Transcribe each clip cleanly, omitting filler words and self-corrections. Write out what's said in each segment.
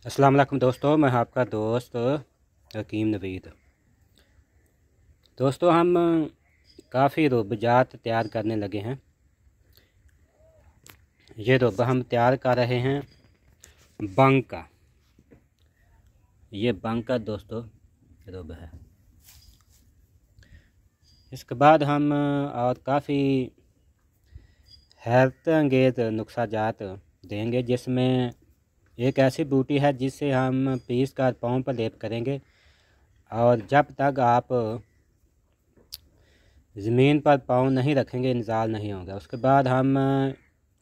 अस्सलाम वालेकुम दोस्तों, मैं आपका दोस्त हकीम नवीद। दोस्तों, हम काफ़ी रुब्बजात तैयार करने लगे हैं। ये रुब हम तैयार कर रहे हैं बंग का। ये बंग का दोस्तों रुब है। इसके बाद हम और काफ़ी हैरत अंगेज़ नुस्ख़ा देंगे, जिसमें एक ऐसी बूटी है जिससे हम पीस कर पाँव पर लेप करेंगे और जब तक आप ज़मीन पर पाँव नहीं रखेंगे इंजाल नहीं होगा। उसके बाद हम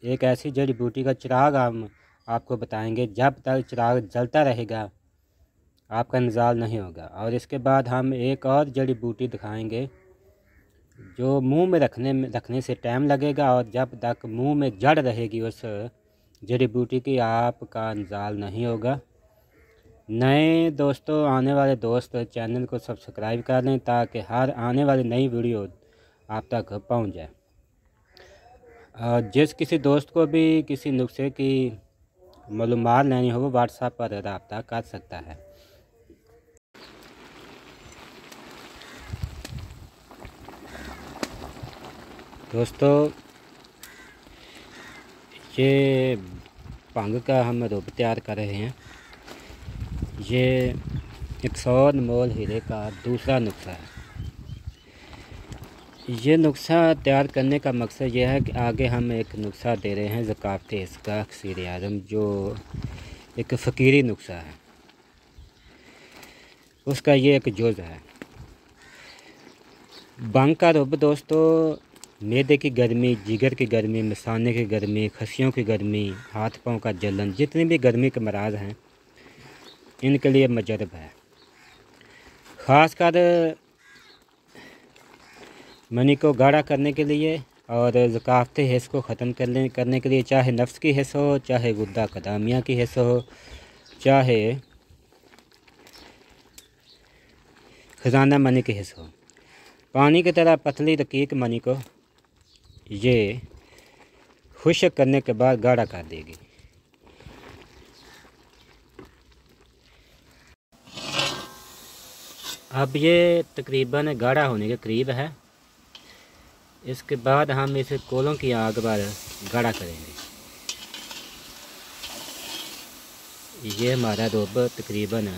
एक ऐसी जड़ी बूटी का चिराग हम आपको बताएंगे, जब तक चिराग जलता रहेगा आपका इंजाल नहीं होगा। और इसके बाद हम एक और जड़ी बूटी दिखाएंगे जो मुंह में रखने से टाइम लगेगा, और जब तक मुंह में जड़ रहेगी उस जड़ी बूटी की आपका इंजाल नहीं होगा। नए दोस्तों, आने वाले दोस्त चैनल को सब्सक्राइब कर लें ताकि हर आने वाली नई वीडियो आप तक पहुंच जाए। और जिस किसी दोस्त को भी किसी नुस्खे की मालूमात लेनी हो वो व्हाट्सएप पर रब्ता कर सकता है। दोस्तों, ये भंग का हम रुब तैयार कर रहे हैं। ये 100 अनमोल हीरे का दूसरा नुस्खा है। ये नुस्खा तैयार करने का मकसद यह है कि आगे हम एक नुस्खा दे रहे हैं ज़कात इसका अक्सीर आज़म, जो एक फ़कीरी नुस्खा है, उसका ये एक जुज़ है। बंग का रुब दोस्तों मैदे की गर्मी, जिगर की गर्मी, मसाने की गर्मी, खसियों की गर्मी, हाथ पाँव का जलन, जितनी भी गर्मी के मराज हैं इनके लिए मुजरब है। ख़ासकर मनी को गाढ़ा करने के लिए और ज़काफ़ती हिस्स को ख़त्म करने के लिए, चाहे नफ्स की हिस्स हो, चाहे गुद्दा कदामिया की हिस्स हो, चाहे ख़जाना मनी की हिस्स हो। पानी की तरह पतली रकीक मनी को ये खुश्क करने के बाद गाढ़ा कर देगी। अब ये तकरीबन गाढ़ा होने के करीब है। इसके बाद हम इसे कोलों की आग पर गाढ़ा करेंगे। ये हमारा रुब तकरीबन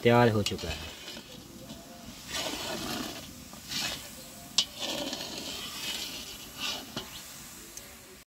तैयार हो चुका है।